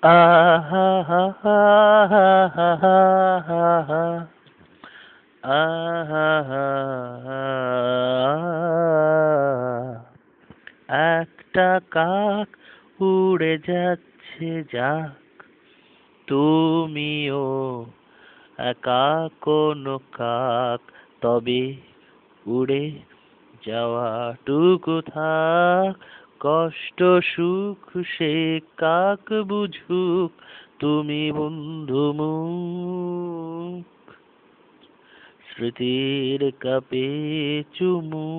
আহা হা হা হা হা হা হা হা আহা হা হা। একটা কাক উড়ে যাচ্ছে যাক, তুমিও একা কোনো কাক, তবে উড়ে যাওয়াটুকু থাক। কষ্ট সুখ সে কাক বুঝুক, তুমি বন্ধু মুখ স্মৃতির কাপে চুমু।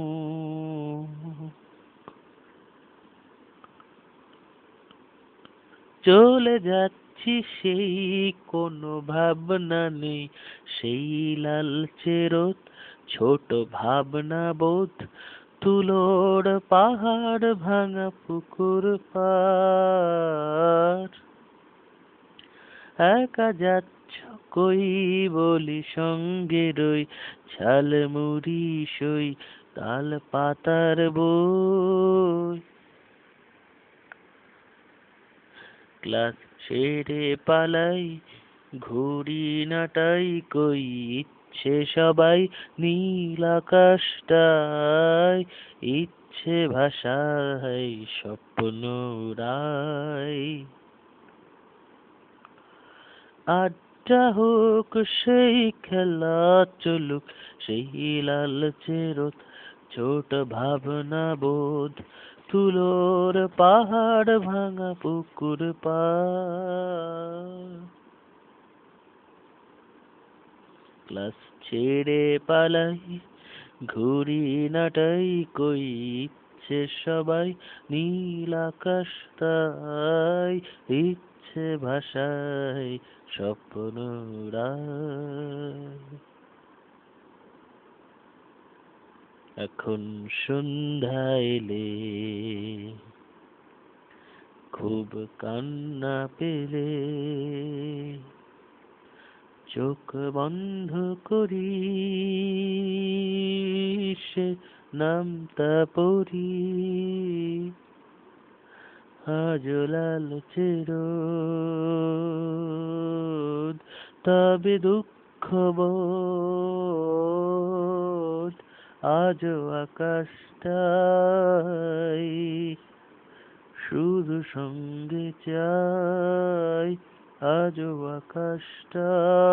চলে যাচ্ছি সেই কোনো ভাবনা নেই, সেই লালচে রোদ ছোট ভাবনা বোধ, তুলোর পাহাড় ভাঙা পুকুর পার। একা যাচ্ছ কই বলি সঙ্গে রই, ঝালমুড়ি সই তাল পাতার বই। ক্লাস ছেড়ে পালাই, ঘুড়ি নাটাই কই, ইচ্ছে সবাই নীল আকাশটায়, ইচ্ছে ভাষায় স্বপ্ন উড়াই। আড্ডা হোক সেই খেলা চলুক, সেই লালচে রোদ ছোট ভাবনা বোধ, তুলোর পাহাড় ভাঙা পুকুর পার। ক্লাস ছেড়ে পালাই, ঘুড়ি নাটাই কই, ইচ্ছে সবাই নীল আকাশ তাই, ইচ্ছে ভাষায় স্বপ্ন উড়াই। এখন সন্ধ্যা এলে খুব কান্না পেলে, চোখ বন্ধ করি সে নামতা পড়ি। আজ লালচে রোদ, তবে দুঃখ বোধ, আজও আকাশটাই শুধু সঙ্গে চাই, আজও আকাশটাই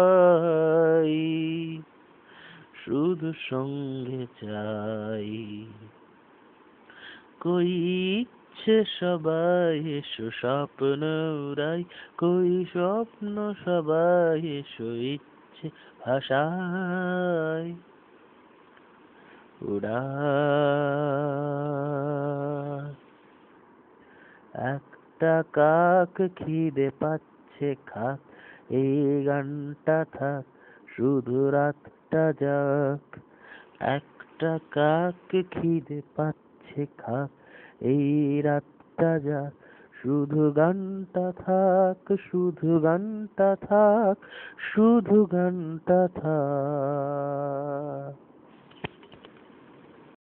শুধু সঙ্গে চাই। কই ইচ্ছে সবাই এসো স্বপ্ন উড়াই, কই স্বপ্ন সবাই এসো ইচ্ছে ভাষায় উড়াই। একটা কাক খিদে পাচ্ছে খাক, এই গানটা থাক শুধু রাতটা যাক। একটা কাক খিদে পাচ্ছে খাক, এই রাতটা যাক, শুধু গানটা থাক, শুধু গানটা থাক, শুধু গানটা থাক।